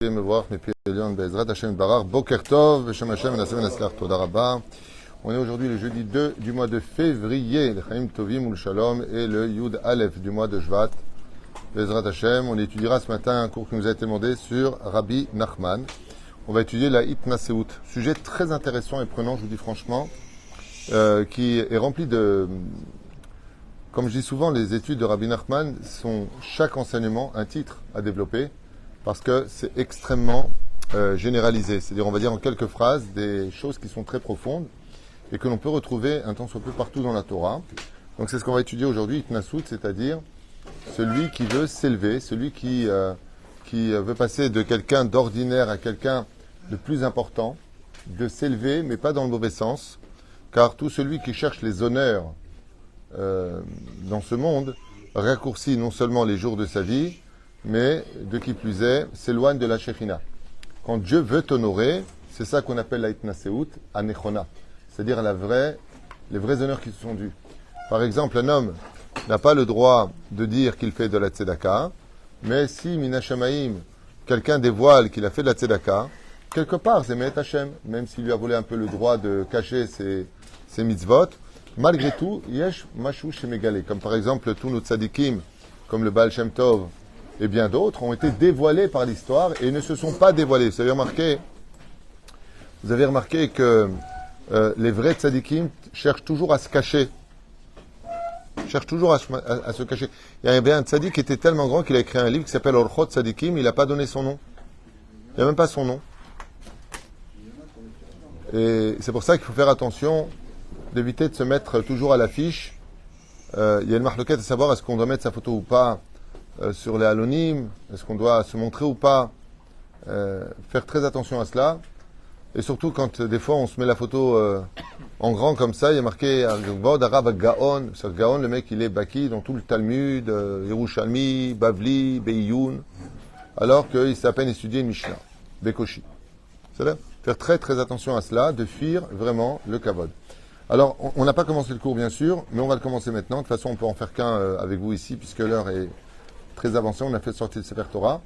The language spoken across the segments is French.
מבורך מפי עליון בעזרת השם יתברך. בוקר טוב, בשם השם ונעשה ונצליח. תודה רבה. On est aujourd'hui le jeudi 2 du mois de février, le Chaim Tovim ou le Shalom, et le Yud Aleph du mois de Shvat. Bezrat Hashem, on étudiera ce matin un cours qui nous a été demandé sur Rabbi Nachman. On va étudier la Hitnaseut, sujet très intéressant et prenant, je vous dis franchement, qui est rempli de... Comme je dis souvent, les études de Rabbi Nachman sont chaque enseignement un titre à développer, parce que c'est extrêmement généralisé. C'est-à-dire, on va dire en quelques phrases des choses qui sont très profondes et que l'on peut retrouver un tant soit peu partout dans la Torah. Donc c'est ce qu'on va étudier aujourd'hui, Hitnaseut, c'est-à-dire celui qui veut s'élever, celui qui veut passer de quelqu'un d'ordinaire à quelqu'un de plus important, de s'élever, mais pas dans le mauvais sens, car tout celui qui cherche les honneurs dans ce monde raccourcit non seulement les jours de sa vie, mais de qui plus est, s'éloigne de la Shekhinah. Quand Dieu veut t'honorer, c'est ça qu'on appelle la Hitnaseut, Anechona, c'est-à-dire les vrais honneurs qui se sont dus. Par exemple, un homme n'a pas le droit de dire qu'il fait de la tzedaka, mais si Minashamaim, quelqu'un dévoile qu'il a fait de la tzedaka, quelque part c'est Me'et Hashem, même s'il lui a volé un peu le droit de cacher ses mitzvot, malgré tout, yesh mashu shemegale, comme par exemple tous nos tzadikim, comme le Baal Shem Tov et bien d'autres, ont été dévoilés par l'histoire et ne se sont pas dévoilés. Vous avez remarqué que les vrais tzadikim cherchent toujours à se cacher. Cherchent toujours à se cacher. Il y avait un tzadik qui était tellement grand qu'il a écrit un livre qui s'appelle Orchot Tzadikim, il n'a pas donné son nom. Il n'y a même pas son nom. Et c'est pour ça qu'il faut faire attention d'éviter de se mettre toujours à l'affiche. Il y a une marloquette à savoir est-ce qu'on doit mettre sa photo ou pas sur les halonymes, est-ce qu'on doit se montrer ou pas. Faire très attention à cela. Et surtout quand des fois on se met la photo en grand comme ça, il y a marqué Vod Arav Gaon. C'est Gaon, le mec il est baki dans tout le Talmud, Yerushalmi, Bavli, Beiyun, alors qu'il s'est à peine étudié une Mishnah, Bekoshi. C'est-à-dire faire très très attention à cela, de fuir vraiment le kavod. Alors on n'a pas commencé le cours bien sûr, mais on va le commencer maintenant. De toute façon on peut en faire qu'un avec vous ici puisque l'heure est très avancée. On a fait sortir le Sefer Torah.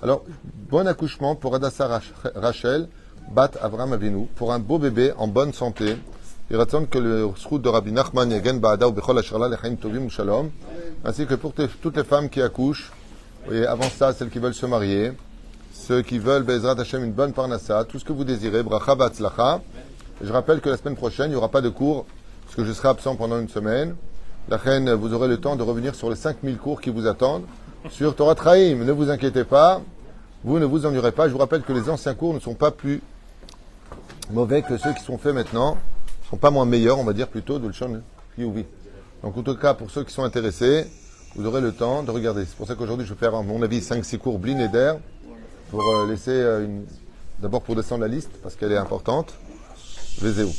Alors bon accouchement pour Hadassah Rachel Bat Avram Avinu, pour un beau bébé en bonne santé. Il raconte que le srout de Rabbi Nachman Yagen Ba'ada ou Bechol Asherla Lechaim Tovim ou Shalom, ainsi que pour toutes les femmes qui accouchent, et avant ça, celles qui veulent se marier, ceux qui veulent Be'ezrat Hashem une bonne parnassa, tout ce que vous désirez, Bracha Ba'atzlacha. Je rappelle que la semaine prochaine, il n'y aura pas de cours, parce que je serai absent pendant une semaine. La reine, vous aurez le temps de revenir sur les 5000 cours qui vous attendent sur Torah Traim. Ne vous inquiétez pas, vous ne vous ennuierez pas. Je vous rappelle que les anciens cours ne sont pas plus mauvais que ceux qui sont faits maintenant, ne sont pas moins meilleurs, on va dire plutôt, de l'Shon Youvi. Donc en tout cas, pour ceux qui sont intéressés, vous aurez le temps de regarder. C'est pour ça qu'aujourd'hui, je vais faire, à mon avis, 5-6 cours blin et d'air, pour laisser d'abord pour descendre la liste, parce qu'elle est importante. Vezéou.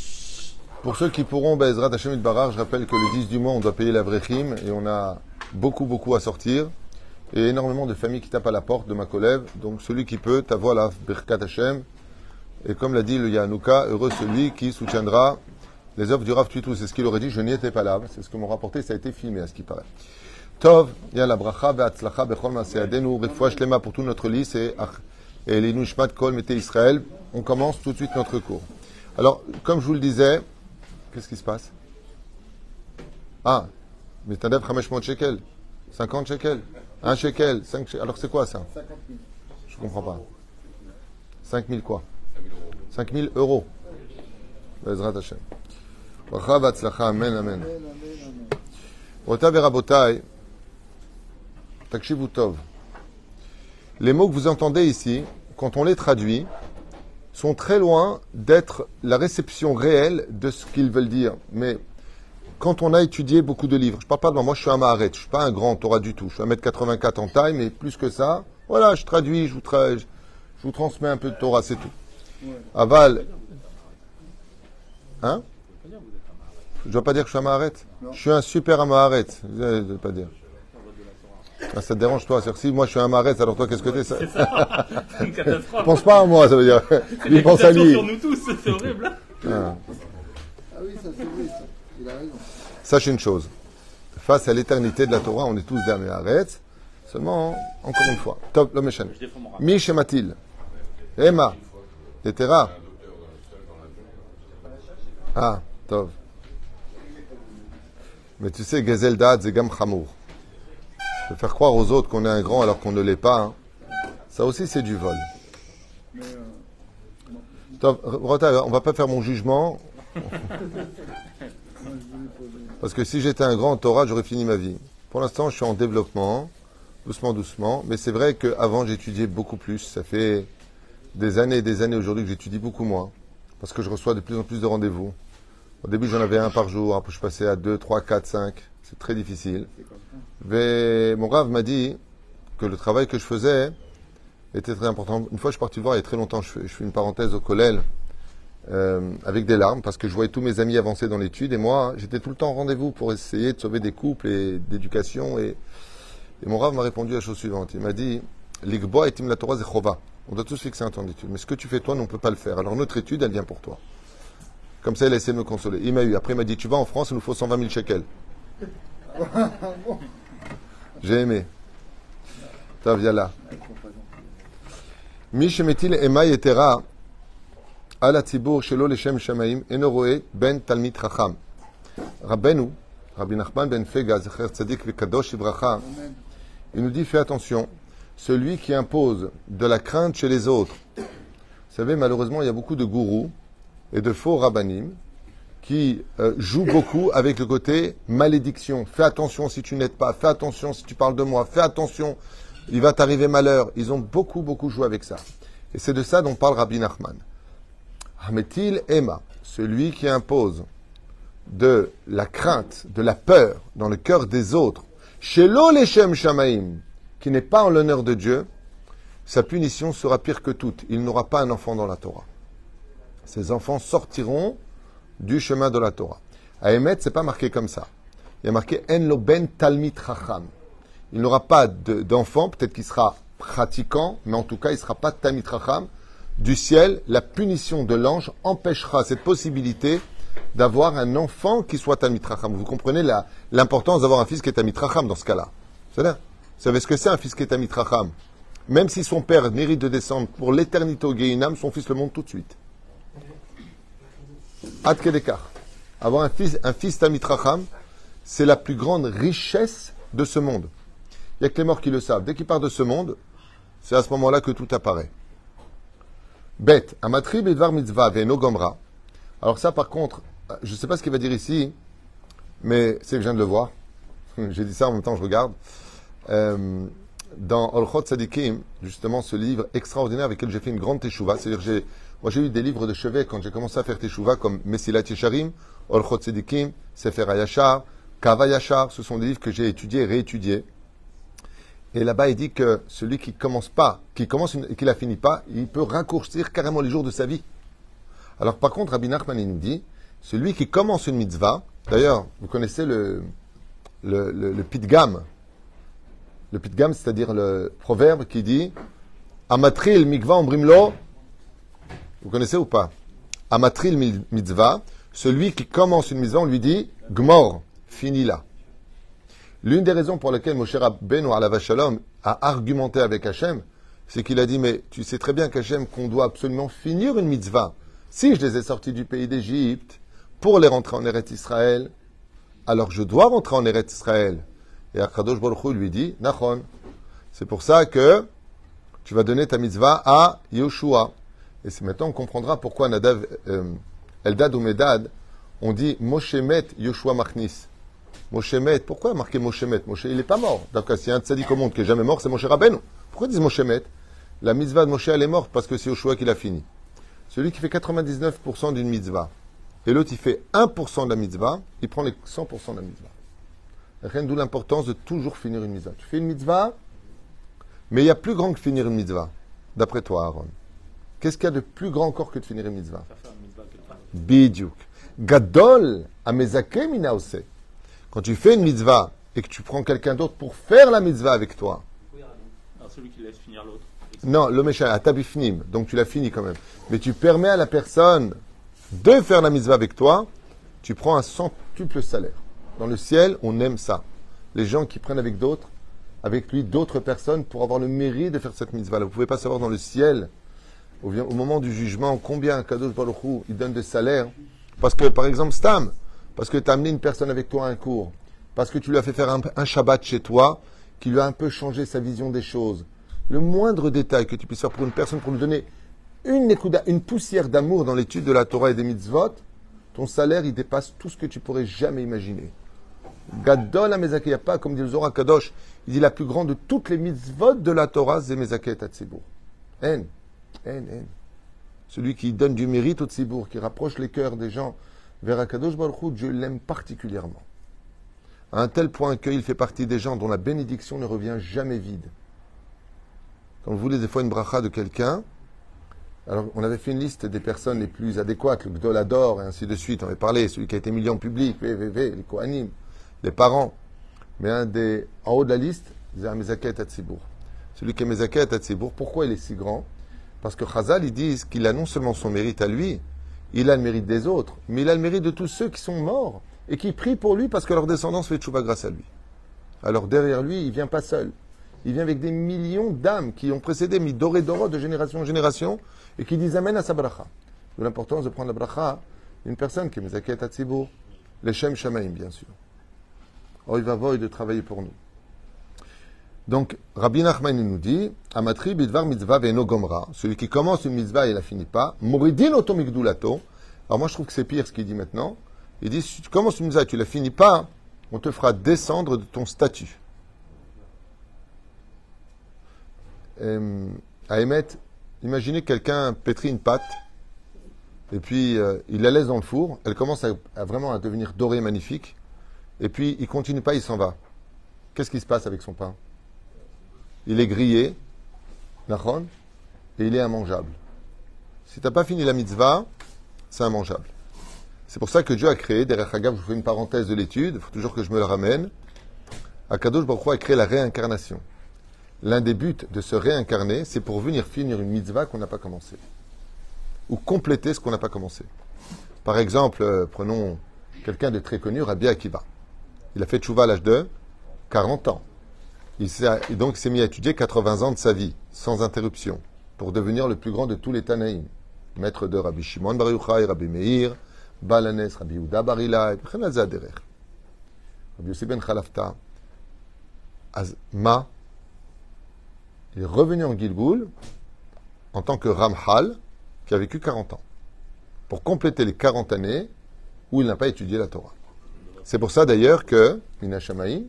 Pour ceux qui pourront, Be'ezrat Hashem Yitbarach, je rappelle que le 10 du mois, on doit payer la Vrechim, et on a beaucoup à sortir, et énormément de familles qui tapent à la porte de ma collègue. Donc celui qui peut, t'avoir la Birkat Hashem. Et comme l'a dit le Yanouka, heureux celui qui soutiendra les œuvres du Rav Tuitou. C'est ce qu'il aurait dit, je n'y étais pas là. C'est ce que m'ont rapporté, ça a été filmé à ce qui paraît. Tov, yalla bracha ve'atzlacha bechol ma'aseadenu, refoua shlema pour tout notre lys et elinu shmat kol mete Israël. On commence tout de suite notre cours. Alors, comme je vous le disais, qu'est-ce qui se passe? Ah, mais t'as 500 shekels, 50 shekels, 1 shekel, 5 shekels. Alors c'est quoi ça? 50 000. Je comprends pas. 5 000 quoi? 5 000 euros. Bezrat Hashem. Bracha v'atzlacha, amen, amen. Rota v'rabotai, takshivu tov. Les mots que vous entendez ici, quand on les traduit, sont très loin d'être la réception réelle de ce qu'ils veulent dire. Mais quand on a étudié beaucoup de livres, je parle pas de moi, je suis un Maharet, je suis pas un grand Torah du tout, je suis 1m84 en taille, mais plus que ça, voilà, je traduis, je vous transmets un peu de Torah, c'est tout. Aval. Hein? Je ne dois pas dire que je suis un Maharet. Je suis un super Maharet. Je ne dois pas dire. Ah, ça te dérange toi? C'est-à-dire, si moi je suis un Maharet, alors toi qu'est-ce que t'es? C'est ça. C'est une catastrophe. Pense pas à moi, ça veut dire. Il pense à lui. Sur nous tous, c'est horrible. Ah oui, ça c'est vrai, ça. Il a raison. Sache une chose. Face à l'éternité de la Torah, on est tous des Maharet. Seulement, encore une fois. Top, l'homme méchant. Mi Shematil. Emma, Yetera. Ah, Tov. Mais tu sais, Gezel Dad, c'est Gam Chamour. De faire croire aux autres qu'on est un grand alors qu'on ne l'est pas, hein. Ça aussi, c'est du vol. Tov, Rota, on va pas faire mon jugement. Parce que si j'étais un grand en Torah, j'aurais fini ma vie. Pour l'instant, je suis en développement, doucement, doucement. Mais c'est vrai qu'avant, j'étudiais beaucoup plus. Ça fait des années et des années aujourd'hui que j'étudie beaucoup moins. Parce que je reçois de plus en plus de rendez-vous. Au début, j'en avais un par jour. Après, je passais à 2, 3, 4, 5. C'est très difficile. Mais mon Rav m'a dit que le travail que je faisais était très important. Une fois, je suis parti le voir il y a très longtemps. Je fais une parenthèse au Kollel. Avec des larmes, parce que je voyais tous mes amis avancer dans l'étude, et moi, j'étais tout le temps en rendez-vous pour essayer de sauver des couples et d'éducation, et mon Rav m'a répondu à la chose suivante. Il m'a dit, L'Igboa et Tim la Torah Zechova. On doit tous fixer un temps d'étude, mais ce que tu fais toi, nous, on ne peut pas le faire. Alors notre étude, elle vient pour toi. Comme ça, il a essayé de me consoler. Il m'a eu. Après, il m'a dit, tu vas en France, il nous faut 120 000 shekels. J'ai aimé. T'as viens là. Mishemetil Emma Yetera. Al Hatzibur Shelo Leshem Shamaim Eno Roe Ben Talmid Chacham. Rabbeinu, Rabbi Nachman ben Fega, Zecher Tzadik Vekadosh Ivracha, il nous dit, fais attention, celui qui impose de la crainte chez les autres. Vous savez, malheureusement, il y a beaucoup de gourous et de faux rabbanim qui jouent beaucoup avec le côté malédiction. Fais attention si tu n'aides pas, fais attention si tu parles de moi, fais attention, il va t'arriver malheur. Ils ont beaucoup joué avec ça. Et c'est de ça dont parle Rabbi Nachman. Hametil Emma, celui qui impose de la crainte, de la peur dans le cœur des autres, Shelo Leshem Shamaim, qui n'est pas en l'honneur de Dieu, sa punition sera pire que toute. Il n'aura pas un enfant dans la Torah. Ses enfants sortiront du chemin de la Torah. À Emet, c'est pas marqué comme ça. Il y a marqué En lo ben talmid chacham. Il n'aura pas d'enfant, peut-être qu'il sera pratiquant, mais en tout cas, il ne sera pas talmid chacham. Du ciel, la punition de l'ange empêchera cette possibilité d'avoir un enfant qui soit talmid chacham. Vous comprenez l'importance d'avoir un fils qui est talmid chacham dans ce cas-là. Vous savez ce que c'est un fils qui est talmid chacham? Même si son père mérite de descendre pour l'éternité au Gehinam, son fils le monte tout de suite. Ad kedekar. Avoir un fils talmid chacham, c'est la plus grande richesse de ce monde. Il n'y a que les morts qui le savent. Dès qu'il part de ce monde, c'est à ce moment-là que tout apparaît. Bet, amatri bedvar mitzvah ve'eno gomra. Alors ça, par contre, je ne sais pas ce qu'il va dire ici, mais c'est que je viens de le voir. J'ai dit ça en même temps, je regarde. Dans Orchot Tzadikim, justement, ce livre extraordinaire avec lequel j'ai fait une grande teshuva. C'est-à-dire, j'ai eu des livres de chevet quand j'ai commencé à faire teshuva, comme Mesilat Yesharim, Orchot Tzadikim, Sefer HaYashar, Kava Yashar. Ce sont des livres que j'ai étudiés et réétudiés. Et là-bas, il dit que celui qui commence et qui la finit pas, il peut raccourcir carrément les jours de sa vie. Alors, par contre, Rabbi Nachman, il nous dit, celui qui commence une mitzvah, d'ailleurs, vous connaissez le pitgam. Le pitgam, c'est-à-dire le proverbe qui dit, Amatril mikva ombrimlo. Vous connaissez ou pas? Amatril mitzvah, celui qui commence une mitzvah, on lui dit, gmor, finis-la. L'une des raisons pour lesquelles Moshe Rabbeinu alav shalom a argumenté avec Hachem, c'est qu'il a dit, mais tu sais très bien qu'Hachem, qu'on doit absolument finir une mitzvah. Si je les ai sortis du pays d'Égypte pour les rentrer en Eretz Israël, alors je dois rentrer en Eretz Israël. Et Akadosh Baruch Hu lui dit, Nachon. C'est pour ça que tu vas donner ta mitzvah à Yoshua. Et c'est maintenant on comprendra pourquoi Nadav, Eldad ou Medad, on dit Moshe met Yoshua Machnis. Moshe met, pourquoi marquer Moshe met? Moshe, il n'est pas mort. D'accord, s'il y a un tzaddik au monde qui n'est jamais mort, c'est Moshe Rabbeinu. Pourquoi ils disent Moshe met? La mitzvah de Moshe, elle est morte parce que c'est Yoshua qui l'a fini. Celui qui fait 99% d'une mitzvah, et l'autre il fait 1% de la mitzvah, il prend les 100% de la mitzvah. Rien, d'où l'importance de toujours finir une mitzvah. Tu fais une mitzvah, mais il y a plus grand que finir une mitzvah. D'après toi, Aaron. Qu'est-ce qu'il y a de plus grand encore que de finir une mitzvah? Bidiouk. Gadol amezake minaose. Quand tu fais une mitzvah et que tu prends quelqu'un d'autre pour faire la mitzvah avec toi. Alors celui qui laisse finir l'autre. Non, le méchant, à tabifnim, donc tu l'as fini quand même. Mais tu permets à la personne de faire la mitzvah avec toi, tu prends un centuple salaire. Dans le ciel, on aime ça. Les gens qui prennent avec lui d'autres personnes pour avoir le mérite de faire cette mitzvah. Vous ne pouvez pas savoir dans le ciel, au moment du jugement, combien Kadosh Baruch Hu, il donne de salaire. Parce que, par exemple, Stam, parce que tu as amené une personne avec toi à un cours, parce que tu lui as fait faire un Shabbat chez toi, qui lui a un peu changé sa vision des choses. Le moindre détail que tu puisses faire pour une personne, pour lui donner une poussière d'amour dans l'étude de la Torah et des mitzvot, ton salaire, il dépasse tout ce que tu pourrais jamais imaginer. Gadol HaMezakeh, il n'y a pas, comme dit le Zohar Kadosh, il dit la plus grande de toutes les mitzvot de la Torah, c'est Mezakeh Tatsibour. En. Celui qui donne du mérite au Tzibour, qui rapproche les cœurs des gens vers Akadosh Baruch Hu, Dieu l'aime particulièrement. À un tel point qu'il fait partie des gens dont la bénédiction ne revient jamais vide. Quand vous voulez des fois une bracha de quelqu'un, alors on avait fait une liste des personnes les plus adéquates, le Gdolador et ainsi de suite, on avait parlé, celui qui a été mis en public, les Kohanim, les parents. Mais en haut de la liste, c'est un Mezakeh Tatsibour. Celui qui est Mezakeh Tatsibour, pourquoi il est si grand? Parce que Chazal, ils disent qu'il a non seulement son mérite à lui, il a le mérite des autres, mais il a le mérite de tous ceux qui sont morts et qui prient pour lui parce que leur descendance fait tchouva grâce à lui. Alors derrière lui, il ne vient pas seul. Il vient avec des millions d'âmes qui ont précédé, mis doré d'oro de génération en génération, et qui disent Amen à sa bracha. De l'importance de prendre la bracha d'une personne qui est Mezakeh Tatsibour, les Shem Shamaim, bien sûr. Oy vavoy de travailler pour nous. Donc, Rabbi Nachman nous dit, Amatri bidvar mitzvah ve'eno gomra, celui qui commence une mitzvah et la finit pas, moridin oto migdulato. Alors moi je trouve que c'est pire ce qu'il dit maintenant. Il dit, si tu commences une mitzvah et tu la finis pas, on te fera descendre de ton statut. À émettre, imaginez quelqu'un pétrit une pâte, et puis il la laisse dans le four, elle commence vraiment à devenir dorée, magnifique, et puis il continue pas, il s'en va. Qu'est-ce qui se passe avec son pain? Il est grillé, nachon, et il est immangeable. Si tu n'as pas fini la mitzvah, c'est immangeable. C'est pour ça que Dieu a créé, derrière Hagav, je vous fais une parenthèse de l'étude, il faut toujours que je me le ramène. Akadosh Baruch Hu a créé la réincarnation. L'un des buts de se réincarner, c'est pour venir finir une mitzvah qu'on n'a pas commencée. Ou compléter ce qu'on n'a pas commencé. Par exemple, prenons quelqu'un de très connu, Rabbi Akiva. Il a fait tchouva à l'âge de 40 ans. Il s'est mis à étudier 80 ans de sa vie, sans interruption, pour devenir le plus grand de tous les Tanaïm. Maître de Rabbi Shimon Bar Yochai, Rabbi Meir, Balanes, Rabbi Yehuda Bar Ilai, Rabbi Yossi ben Chalafta. Azma, il est revenu en Gilgoul en tant que Ramchal, qui a vécu 40 ans, pour compléter les 40 années où il n'a pas étudié la Torah. C'est pour ça d'ailleurs que, Mina Shamaï,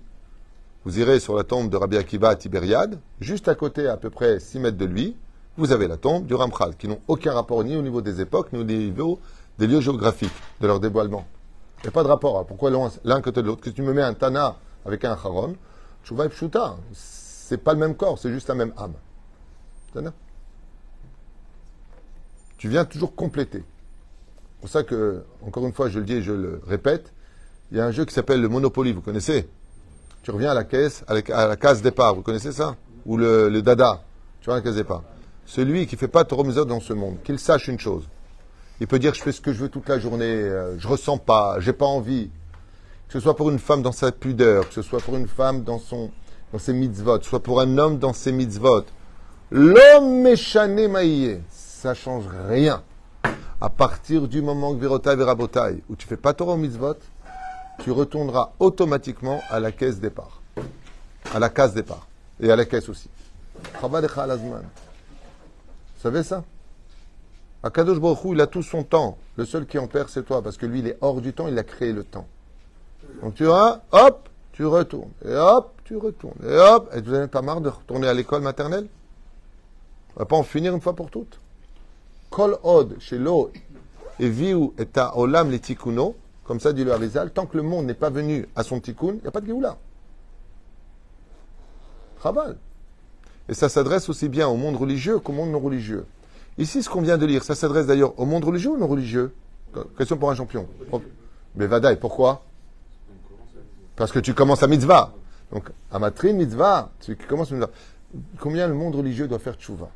vous irez sur la tombe de Rabbi Akiva à Tibériade, juste à côté, à peu près 6 mètres de lui, vous avez la tombe du Ramchal, qui n'ont aucun rapport ni au niveau des époques, ni au niveau des lieux géographiques, de leur dévoilement. Il n'y a pas de rapport. Alors pourquoi l'un côté de l'autre? Que tu me mets un Tana avec un Haron, Tshuva et Pshuta, c'est pas le même corps, c'est juste la même âme. Tana. Tu viens toujours compléter. C'est pour ça que, encore une fois, je le dis et je le répète, il y a un jeu qui s'appelle le Monopoly, vous connaissez? Tu reviens à la caisse, à la case départ, vous connaissez ça? Ou le dada, tu reviens à la case départ. Celui qui ne fait pas Torah Mitzvot dans ce monde, qu'il sache une chose. Il peut dire je fais ce que je veux toute la journée, je ressens pas, j'ai pas envie. Que ce soit pour une femme dans sa pudeur, que ce soit pour une femme dans ses mitzvot, que ce soit pour un homme dans ses mitzvot. L'homme méchané maïe, ça change rien. À partir du moment que Vérotai Vérabotai, où tu fais pas Torah Mitzvot, tu retourneras automatiquement à la caisse départ. À la case départ. Et à la caisse aussi. Vous savez ça? Akadosh Baruch Hu, il a tout son temps. Le seul qui en perd, c'est toi. Parce que lui, il est hors du temps, il a créé le temps. Donc tu vas, hop, tu retournes. Et hop, tu retournes. Et hop, et vous n'avez pas marre de retourner à l'école maternelle? On va pas en finir une fois pour toutes. Kol od, chez l'eau, et viu et ta olam les tikuno. Comme ça, dit le Harizal, tant que le monde n'est pas venu à son tikkun, il n'y a pas de Géoula. Chaval. Et ça s'adresse aussi bien au monde religieux qu'au monde non religieux. Ici, ce qu'on vient de lire, ça s'adresse d'ailleurs au monde religieux ou non religieux? Question pour un champion. Mais Vadaï, pourquoi? Parce que tu commences à mitzvah. Donc, à matrin mitzvah, celui qui commence à mitzvah. Combien le monde religieux doit faire tchouva?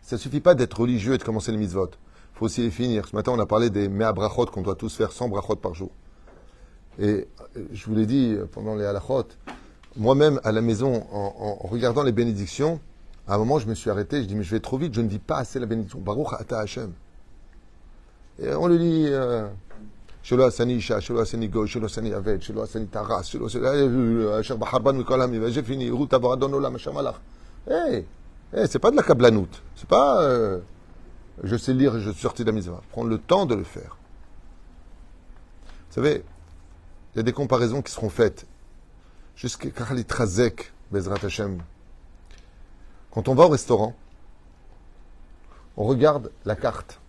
Ça ne suffit pas d'être religieux et de commencer les mitzvot. Il faut aussi les finir. Ce matin, on a parlé des mea brachot qu'on doit tous faire 100 brachot par jour. Et je vous l'ai dit pendant les halachot, moi-même à la maison, en regardant les bénédictions, À un moment, je me suis arrêté, je dis, mais je vais trop vite, je ne dis pas assez la bénédiction. Baruch ata Hashem. Et on lui dit, Shelo Asani Isha, Shelo Asani Go, Shelo Asani Aved, Shelo Asani Taras, Shelo Asani Asher Baharban Mikol Hamiv, j'ai fini, Ruth Aboradon Olam Asher Malach. C'est pas de la kablanout. C'est pas, je sais lire et je suis sorti de la mitzvah. Prendre le temps de le faire. Vous savez, il y a des comparaisons qui seront faites. Jusqu'à Karli Trazek, Bezrat Hashem. Quand on va au restaurant, on regarde la carte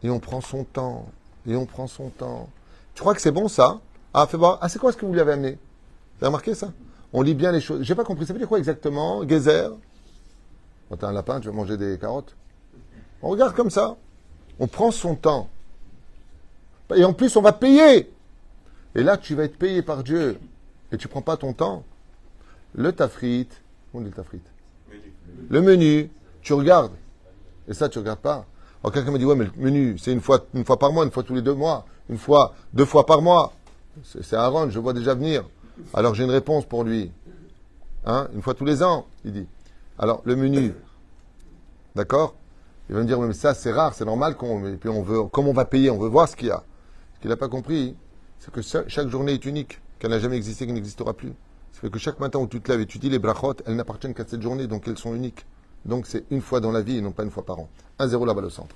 et on prend son temps. Et on prend son temps. Tu crois que c'est bon ça? Ah, fais voir. Ah, c'est quoi ce que vous lui avez amené? Vous avez remarqué ça? On lit bien les choses. J'ai pas compris. Ça veut dire quoi exactement? Gezer? Quand t'as un lapin, tu vas manger des carottes. On regarde comme ça. On prend son temps. Et en plus, on va payer. Et là, tu vas être payé par Dieu. Et tu prends pas ton temps. Le tafrit. On dit le tafrit. Le menu. Tu regardes. Et ça, tu regardes pas. Alors quelqu'un me dit, ouais, mais le menu, c'est une fois par mois, une fois tous les 2 mois, une fois, 2 fois par mois. C'est Aaron, je vois déjà venir. Alors j'ai une réponse pour lui. Hein, une fois tous les ans, il dit. Alors, le menu. D'accord? Il va me dire, mais ça, c'est rare, c'est normal et puis on veut, comme on va payer, on veut voir ce qu'il y a. Ce qu'il n'a pas compris, c'est que chaque journée est unique, qu'elle n'a jamais existé, qu'elle n'existera plus. Ça fait que chaque matin où tu te lèves et tu dis les brachot, elles n'appartiennent qu'à cette journée, donc elles sont uniques. Donc c'est une fois dans la vie et non pas une fois par an. 1-0 là-bas au centre.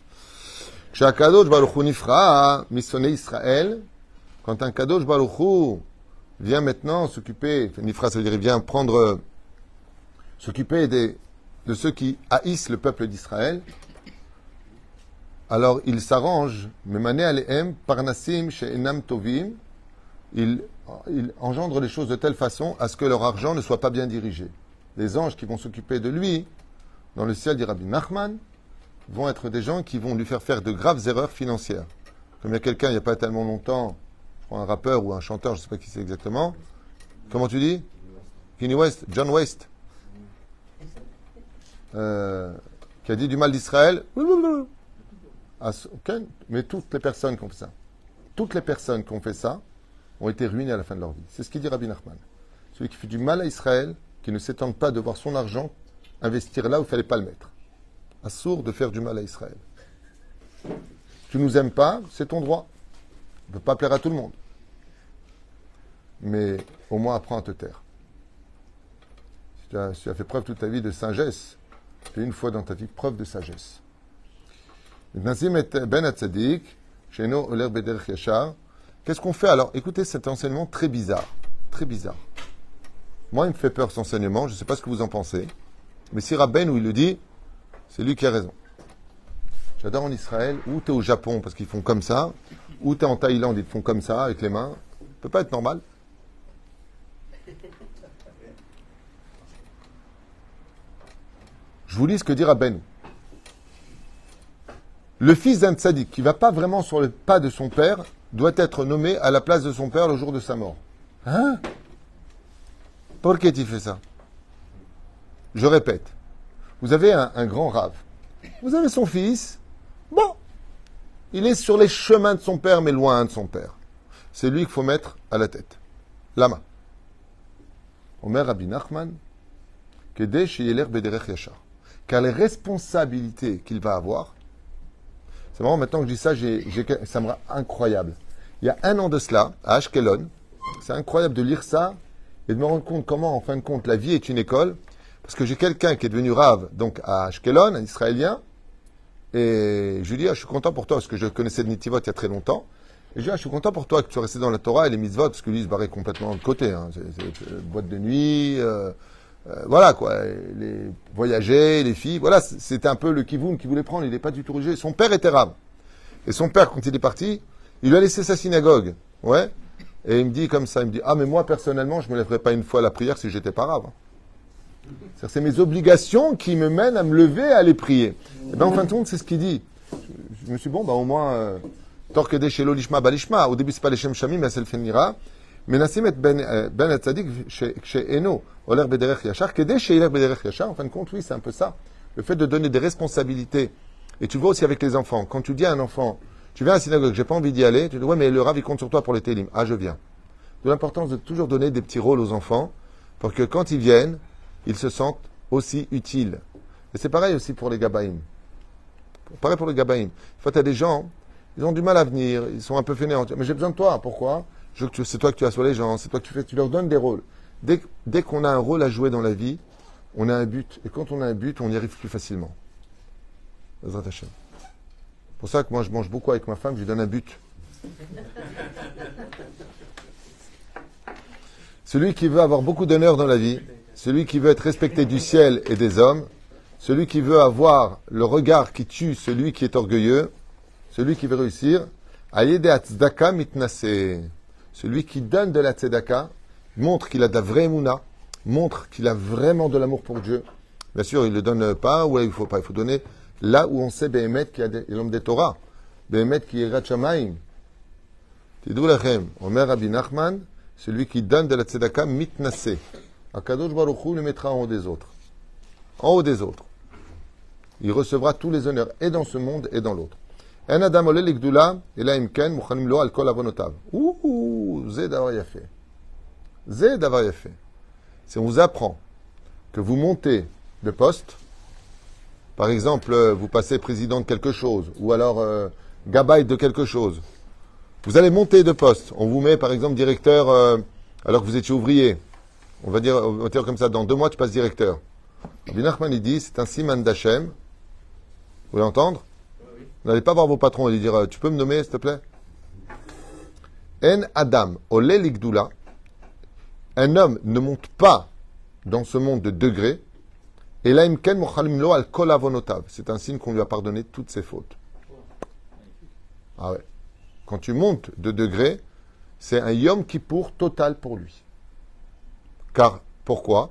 Kadosh Baruch Hu nifra missionné Israël. Quand un Kadosh Baruch Hu vient maintenant s'occuper, nifra ça veut dire il vient s'occuper de ceux qui haïssent le peuple d'Israël. Alors il s'arrange, memané alehem parnasim she'enam tovim. Il engendre les choses de telle façon à ce que leur argent ne soit pas bien dirigé. Les anges qui vont s'occuper de lui dans le ciel, dit Rabbi Nachman, vont être des gens qui vont lui faire de graves erreurs financières. Comme il y a quelqu'un, il n'y a pas tellement longtemps, je crois un rappeur ou un chanteur, je ne sais pas qui c'est exactement. Comment tu dis? Kanye West, John West, qui a dit du mal d'Israël. Mais toutes les personnes qui ont fait ça, toutes les personnes qui ont fait ça ont été ruinées à la fin de leur vie. C'est ce qu'il dit Rabbi Nachman. Celui qui fait du mal à Israël, qui ne s'étend pas de voir son argent investir là où il ne fallait pas le mettre. Assourd de faire du mal à Israël. Tu nous aimes pas, c'est ton droit. On ne peut pas plaire à tout le monde. Mais au moins apprends à te taire. Si tu as fait preuve toute ta vie de sagesse, fais une fois dans ta vie preuve de sagesse. Qu'est-ce qu'on fait alors? Écoutez cet enseignement très bizarre. Très bizarre. Moi, il me fait peur cet enseignement. Je ne sais pas ce que vous en pensez. Mais si Rabben, où il le dit, c'est lui qui a raison. J'adore en Israël, ou tu es au Japon parce qu'ils font comme ça, ou tu es en Thaïlande, ils te font comme ça, avec les mains. Ça ne peut pas être normal. Je vous lis ce que dit Rabben. Le fils d'un tzaddik qui ne va pas vraiment sur le pas de son père doit être nommé à la place de son père le jour de sa mort. Hein? Pourquoi tu fais ça? Je répète, vous avez un grand rave. Vous avez son fils. Bon, il est sur les chemins de son père, mais loin de son père. C'est lui qu'il faut mettre à la tête. Lama. Omer Rabbi Nachman, Kedei sheyeler bederech yashar. Car les responsabilités qu'il va avoir, c'est marrant, maintenant que je dis ça, ça me rend incroyable. Il y a 1 an de cela, à Ashkelon, c'est incroyable de lire ça et de me rendre compte comment, en fin de compte, la vie est une école. Parce que j'ai quelqu'un qui est devenu rave, donc à Ashkelon, un Israélien, et je lui dis, je suis content pour toi, parce que je connaissais de Nitivot il y a très longtemps, et je lui dis, je suis content pour toi que tu sois resté dans la Torah et les mitzvot, parce que lui, il se barrait complètement de côté, hein. C'est boîte de nuit, voilà quoi, les voyager, les filles, voilà, c'était un peu le kivoun qu'il voulait prendre, il n'est pas du tout religieux. Son père était rave. Et son père, quand il est parti, il lui a laissé sa synagogue, ouais, et il me dit comme ça, il me dit, ah mais moi personnellement, je ne me lèverais pas une fois à la prière si j'étais pas rave. C'est mes obligations qui me mènent à me lever et à aller prier. Et bien, en fin de compte, c'est ce qu'il dit. Je me suis dit, bon, au moins, Torkede Shelo Lishma Balishma. Au début, c'est pas les Shem Shamim, mais c'est le Fenira. Mais Nassim et Ben Tzadik, chez Eno, Oler Bederech Yachar, Kede Sheiler Bederech Yachar. En fin de compte, oui, c'est un peu ça. Le fait de donner des responsabilités. Et tu le vois aussi avec les enfants. Quand tu dis à un enfant, tu viens à la synagogue, j'ai pas envie d'y aller, tu dis, ouais, mais le Rav, il compte sur toi pour les télim. Ah, je viens. De l'importance de toujours donner des petits rôles aux enfants pour que quand ils viennent, ils se sentent aussi utiles. Et c'est pareil aussi pour les Gabaïm. Pareil pour les Gabaïm. Des fois, tu as des gens, ils ont du mal à venir, ils sont un peu fainéants. Mais j'ai besoin de toi. Pourquoi? C'est toi que tu assois les gens, c'est toi que tu leur donnes des rôles. Dès qu'on a un rôle à jouer dans la vie, on a un but. Et quand on a un but, on y arrive plus facilement. Bezrat Hashem. C'est pour ça que moi, je mange beaucoup avec ma femme, je lui donne un but. Celui qui veut avoir beaucoup d'honneur dans la vie, celui qui veut être respecté du ciel et des hommes, celui qui veut avoir le regard qui tue celui qui est orgueilleux, celui qui veut réussir, Ayede Tzedaka mitnase. Celui qui donne de la tzedaka montre qu'il a de la vraie mouna, montre qu'il a vraiment de l'amour pour Dieu. Bien sûr, il ne le donne pas, ou il faut pas, il faut donner là où on sait Behemet qui a l'homme des Torah, Behemet qui est Ratchamaim. Tidou lachem, Omer Rabbi Nachman, celui qui donne de la tzedaka mitnase. Akadosh Baruch Hu le mettra en haut des autres. En haut des autres. Il recevra tous les honneurs, et dans ce monde, et dans l'autre. En adam olé l'igdoula, et là imken, muchanim lo al kol avonotav. Ouh, zé d'avoir yafé. Zé d'avoir yafé. Si on vous apprend que vous montez de poste, par exemple, vous passez président de quelque chose, ou alors gabaï de quelque chose, vous allez monter de poste. On vous met, par exemple, directeur, alors que vous étiez ouvrier. On va dire comme ça, dans 2 mois, tu passes directeur. Rabbi Nachman, il dit, c'est un siman d'Hachem. Vous voulez entendre? Vous n'allez pas voir vos patrons et lui dire, tu peux me nommer, s'il te plaît? En Adam, olé l'igdoula. Un homme ne monte pas dans ce monde de degrés. Et là, imken mochalim lo al kol avonotav. C'est un signe qu'on lui a pardonné toutes ses fautes. Ah ouais. Quand tu montes de degrés, c'est un yom kippour total pour lui. Car, pourquoi?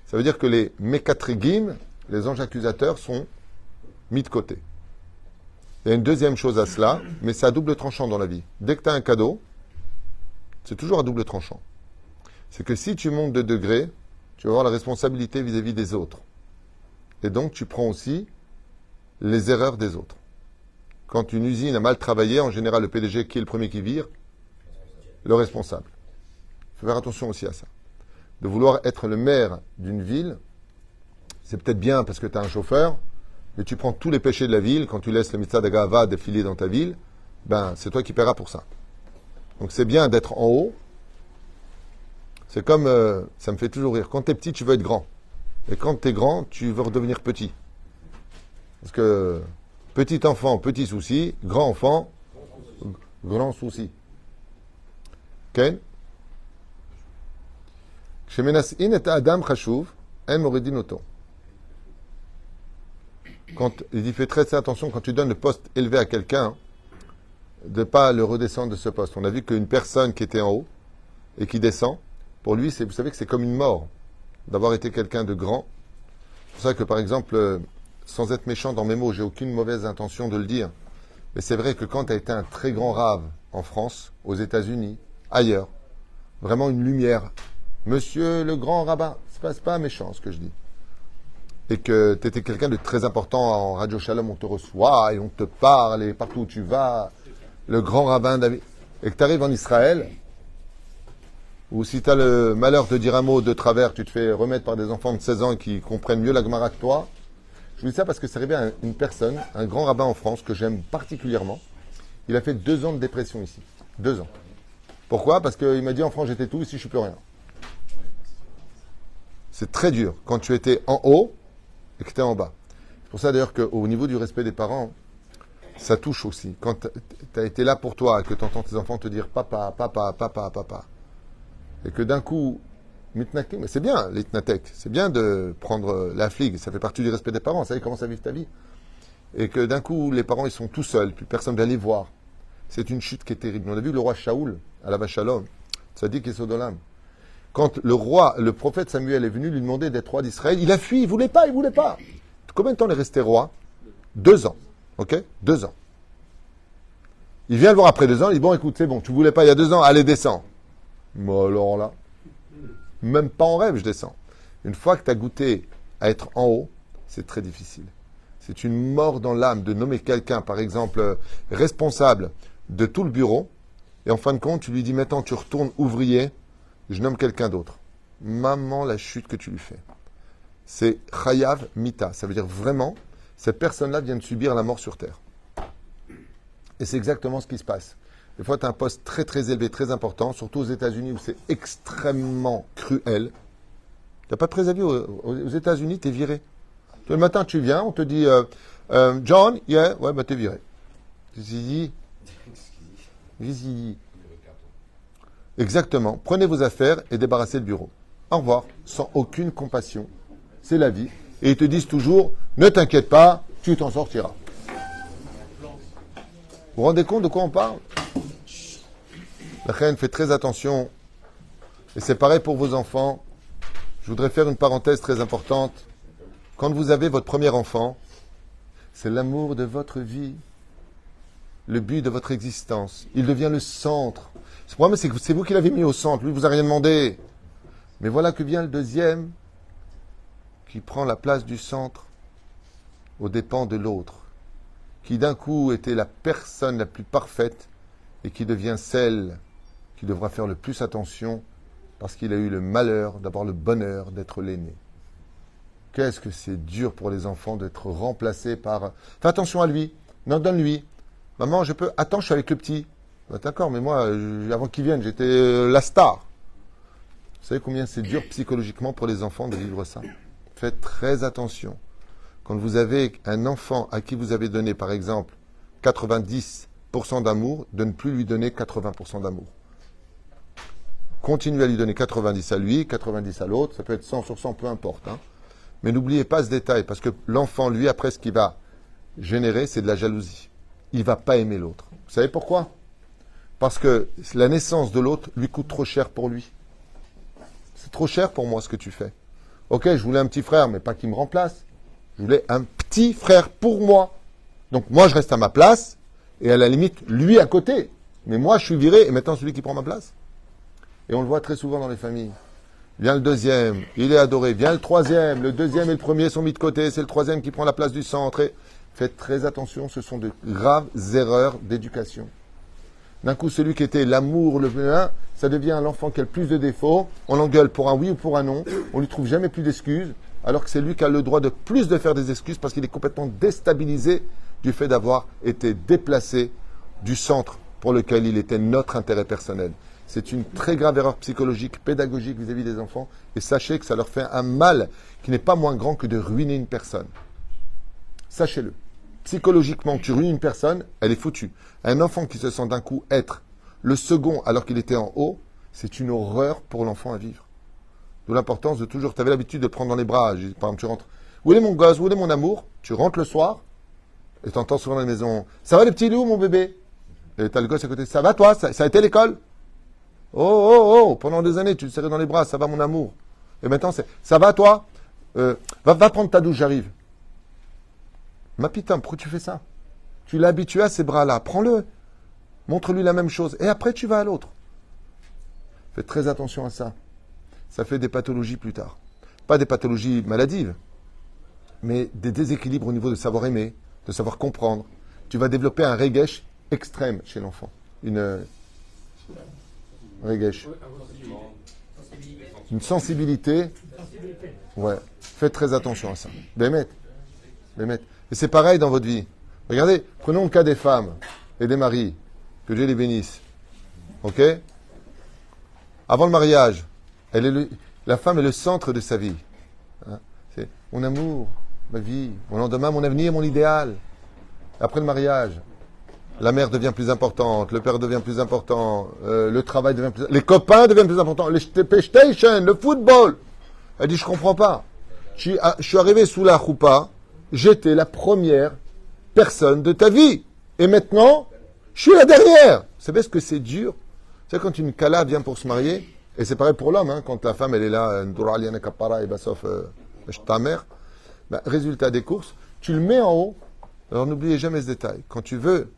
Ça veut dire que les mekatrigim, les anges accusateurs, sont mis de côté. Il y a une deuxième chose à cela, mais c'est à double tranchant dans la vie. Dès que tu as un cadeau, c'est toujours à double tranchant. C'est que si tu montes de degré, tu vas avoir la responsabilité vis-à-vis des autres. Et donc, tu prends aussi les erreurs des autres. Quand une usine a mal travaillé, en général, le PDG, qui est le premier qui vire? Le responsable. Il faut faire attention aussi à ça. De vouloir être le maire d'une ville, c'est peut-être bien parce que tu as un chauffeur, mais tu prends tous les péchés de la ville, quand tu laisses le mitzvah d'Agava défiler dans ta ville, ben, c'est toi qui paieras pour ça. Donc c'est bien d'être en haut. C'est comme, ça me fait toujours rire, quand tu es petit, tu veux être grand. Et quand tu es grand, tu veux redevenir petit. Parce que petit enfant, petit souci, grand enfant, grand souci. Ken? Quand il fait très attention, quand tu donnes le poste élevé à quelqu'un, de ne pas le redescendre de ce poste. On a vu qu'une personne qui était en haut et qui descend, pour lui, vous savez que c'est comme une mort d'avoir été quelqu'un de grand. C'est pour ça que, par exemple, sans être méchant dans mes mots, j'ai aucune mauvaise intention de le dire, mais c'est vrai que quand tu as été un très grand rave en France, aux États-Unis, ailleurs, vraiment une lumière, monsieur le grand rabbin, c'est pas méchant ce que je dis, et que tu étais quelqu'un de très important en Radio Shalom, on te reçoit et on te parle, et partout où tu vas, le grand rabbin David, et que tu arrives en Israël, ou si tu as le malheur de dire un mot de travers, tu te fais remettre par des enfants de 16 ans qui comprennent mieux la Gemara que toi. Je vous dis ça parce que c'est arrivé à une personne, un grand rabbin en France, que j'aime particulièrement. Il a fait 2 ans de dépression ici. 2 ans. Pourquoi? Parce qu'il m'a dit en France j'étais tout, ici je suis plus rien. C'est très dur quand tu étais en haut et que tu es en bas. C'est pour ça d'ailleurs qu'au niveau du respect des parents, ça touche aussi. Quand tu as été là pour toi et que tu entends tes enfants te dire papa, papa, papa, papa, et que d'un coup, mitnatek, mais c'est bien l'itnatek, c'est bien de prendre la fligue, ça fait partie du respect des parents, ça y est, commence à vivre ta vie. Et que d'un coup, les parents ils sont tout seuls, puis personne ne va les voir. C'est une chute qui est terrible. On a vu le roi Shaoul, à la Vachalom, Tzadik et Sodolam. Quand le prophète Samuel est venu lui demander d'être roi d'Israël, il a fui, il voulait pas. Combien de temps il est resté roi? 2 ans. Ok? 2 ans. Il vient le voir après 2 ans, il dit bon écoute, c'est bon, tu voulais pas il y a 2 ans, allez descends. Moi alors là, même pas en rêve je descends. Une fois que tu as goûté à être en haut, c'est très difficile. C'est une mort dans l'âme de nommer quelqu'un, par exemple, responsable de tout le bureau, et en fin de compte, tu lui dis maintenant tu retournes ouvrier, je nomme quelqu'un d'autre. Maman, la chute que tu lui fais. c'est chayav mita. Ça veut dire vraiment, cette personne-là vient de subir la mort sur terre. Et c'est exactement ce qui se passe. Des fois, tu as un poste très très élevé, très important, surtout aux États-Unis où c'est extrêmement cruel. Tu n'as pas de préavis aux États-Unis, tu es viré. Le matin, tu viens, on te dit John, yeah, ouais, bah t'es viré. Zizi. Exactement. Prenez vos affaires et débarrassez le bureau. Au revoir, sans aucune compassion. C'est la vie. Et ils te disent toujours, ne t'inquiète pas, tu t'en sortiras. Vous vous rendez compte de quoi on parle? La reine fait très attention. Et c'est pareil pour vos enfants. Je voudrais faire une parenthèse très importante. Quand vous avez votre premier enfant, c'est l'amour de votre vie, le but de votre existence. Il devient le centre. Le problème, c'est que c'est vous qui l'avez mis au centre. Lui, il vous a rien demandé. Mais voilà que vient le deuxième qui prend la place du centre aux dépens de l'autre, qui d'un coup était la personne la plus parfaite et qui devient celle qui devra faire le plus attention parce qu'il a eu le malheur d'avoir le bonheur d'être l'aîné. Qu'est-ce que c'est dur pour les enfants d'être remplacés par « Fais attention à lui, non, donne-lui. Maman, je peux... Attends, je suis avec le petit. Bah, » D'accord, mais moi, avant qu'il vienne, j'étais la star. Vous savez combien c'est dur psychologiquement pour les enfants de vivre ça? Faites très attention. Quand vous avez un enfant à qui vous avez donné, par exemple, 90% d'amour, de ne plus lui donner 80% d'amour. Continuez à lui donner 90 à lui, 90 à l'autre, ça peut être 100 sur 100, peu importe. Hein. Mais n'oubliez pas ce détail, parce que l'enfant, lui, après, ce qu'il va générer, c'est de la jalousie. Il ne va pas aimer l'autre. Vous savez pourquoi? Parce que la naissance de l'autre lui coûte trop cher pour lui. C'est trop cher pour moi ce que tu fais. Ok, je voulais un petit frère, mais pas qu'il me remplace. Je voulais un petit frère pour moi. Donc moi, je reste à ma place, et à la limite, lui à côté. Mais moi, je suis viré, et maintenant, celui qui prend ma place. Et on le voit très souvent dans les familles. Vient le deuxième, il est adoré. Vient le troisième, le deuxième et le premier sont mis de côté. C'est le troisième qui prend la place du centre. Et faites très attention, ce sont de graves erreurs d'éducation. D'un coup, celui qui était l'amour, le bien, ça devient l'enfant qui a le plus de défauts. On l'engueule pour un oui ou pour un non. On lui trouve jamais plus d'excuses. Alors que c'est lui qui a le droit de plus de faire des excuses parce qu'il est complètement déstabilisé du fait d'avoir été déplacé du centre pour lequel il était notre intérêt personnel. C'est une très grave erreur psychologique, pédagogique vis-à-vis des enfants. Et sachez que ça leur fait un mal qui n'est pas moins grand que de ruiner une personne. Sachez-le. Psychologiquement, tu ruines une personne, elle est foutue. Un enfant qui se sent d'un coup être le second alors qu'il était en haut, c'est une horreur pour l'enfant à vivre. D'où l'importance de toujours... Tu avais l'habitude de prendre dans les bras. Par exemple, tu rentres. Où est mon gosse? Où est mon amour? Tu rentres le soir et tu entends souvent dans la maison. Ça va le petit loup, mon bébé? Et tu as le gosse à côté. Ça va toi? Ça a été l'école? Oh, pendant des années, tu le serrais dans les bras, ça va mon amour. Et maintenant, ça va toi? Va prendre ta douche, j'arrive. Ma putain, pourquoi tu fais ça? Tu l'as habitué à ces bras-là, prends-le. Montre-lui la même chose. Et après, tu vas à l'autre. Faites très attention à ça. Ça fait des pathologies plus tard. Pas des pathologies maladives, mais des déséquilibres au niveau de savoir aimer, de savoir comprendre. Tu vas développer un regesh extrême chez l'enfant. Regesh. Une sensibilité. Ouais. Faites très attention à ça. Bémet. Et c'est pareil dans votre vie. Regardez, prenons le cas des femmes et des maris. Que Dieu les bénisse. Ok? Avant le mariage, la femme est le centre de sa vie. Hein? C'est mon amour, ma vie, mon lendemain, mon avenir, mon idéal. Après le mariage, la mère devient plus importante, le père devient plus important, le travail devient plus... Les copains deviennent plus importants, les PlayStation, le football. Elle dit, je comprends pas. Je suis arrivé sous la choupa, j'étais la première personne de ta vie. Et maintenant, je suis la dernière. Vous savez ce que c'est dur? C'est quand une kala vient pour se marier, et c'est pareil pour l'homme, hein, quand la femme elle est là, ta mère, résultat des courses, tu le mets en haut. Alors n'oubliez jamais ce détail. Quand tu veux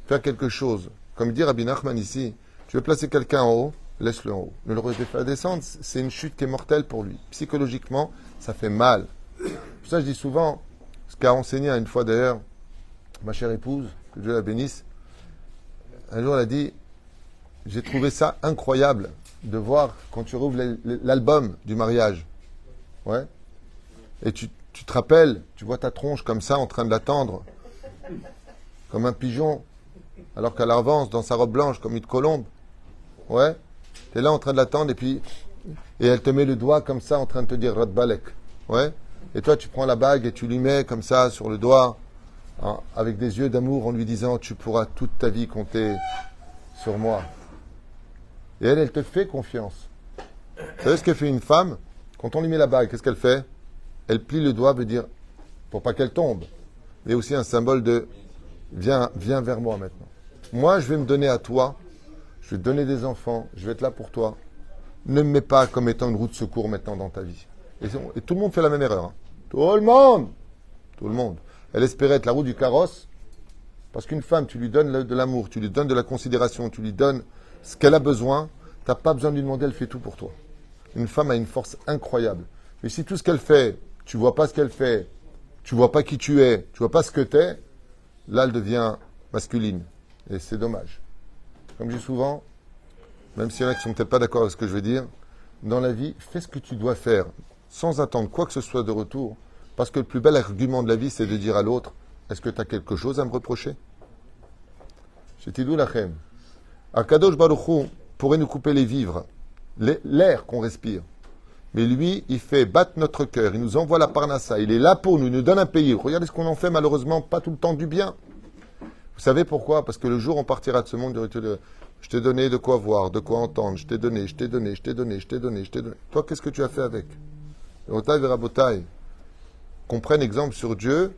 faire quelque chose, comme dit Rabbi Nachman ici, tu veux placer quelqu'un en haut, laisse-le en haut. Ne le faire descendre, c'est une chute qui est mortelle pour lui. Psychologiquement, ça fait mal. Pour ça, je dis souvent, ce qu'a enseigné une fois d'ailleurs ma chère épouse, que Dieu la bénisse, un jour elle a dit, j'ai trouvé ça incroyable de voir quand tu rouvres l'album du mariage. Ouais. Et tu te rappelles, tu vois ta tronche comme ça en train de l'attendre, comme un pigeon, alors qu'elle avance dans sa robe blanche comme une colombe. Ouais. Tu es là en train de l'attendre et elle te met le doigt comme ça en train de te dire Radbalek. Ouais. Et toi tu prends la bague et tu lui mets comme ça sur le doigt, hein, avec des yeux d'amour en lui disant tu pourras toute ta vie compter sur moi. Et elle te fait confiance. Vous savez ce que fait une femme? Quand on lui met la bague, qu'est-ce qu'elle fait? Elle plie le doigt, veut dire, pour pas qu'elle tombe, mais aussi un symbole de viens vers moi maintenant. Moi, je vais me donner à toi, je vais te donner des enfants, je vais être là pour toi. Ne me mets pas comme étant une roue de secours maintenant dans ta vie. Et tout le monde fait la même erreur. Hein. Tout le monde. Elle espérait être la roue du carrosse, parce qu'une femme, tu lui donnes de l'amour, tu lui donnes de la considération, tu lui donnes ce qu'elle a besoin, tu n'as pas besoin de lui demander, elle fait tout pour toi. Une femme a une force incroyable. Mais si tout ce qu'elle fait, tu vois pas ce qu'elle fait, tu vois pas qui tu es, tu vois pas ce que tu es, là, elle devient masculine. Et c'est dommage. Comme je dis souvent, même s'il y en a qui sont peut-être pas d'accord avec ce que je veux dire, dans la vie, fais ce que tu dois faire, sans attendre quoi que ce soit de retour, parce que le plus bel argument de la vie, c'est de dire à l'autre, est-ce que tu as quelque chose à me reprocher? Chetidou lachem. Akadosh Baruch Hu pourrait nous couper les vivres, l'air qu'on respire. Mais lui, il fait battre notre cœur, il nous envoie la parnassa, il est là pour nous, il nous donne un pays. Regardez ce qu'on en fait, malheureusement, pas tout le temps du bien. Vous savez pourquoi? Parce que le jour où on partira de ce monde, je t'ai donné de quoi voir, de quoi entendre, je t'ai donné. Toi, qu'est-ce que tu as fait avec? Rabotai verabotai. Qu'on prenne exemple sur Dieu,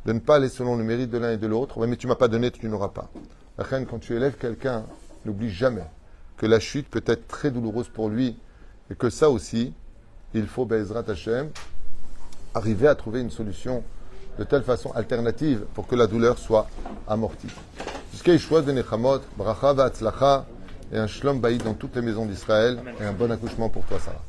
de ne pas aller selon le mérite de l'un et de l'autre. Ouais, mais tu m'as pas donné, tu n'auras pas. La reine, quand tu élèves quelqu'un, n'oublie jamais que la chute peut être très douloureuse pour lui et que ça aussi, il faut, Be'ezrat Hashem, arriver à trouver une solution de telle façon alternative pour que la douleur soit amortie. Jusqu'à Yeshua de Nechamot, Bracha V'Atzlacha et un Shlom Baïd dans toutes les maisons d'Israël et un bon accouchement pour toi, Sarah.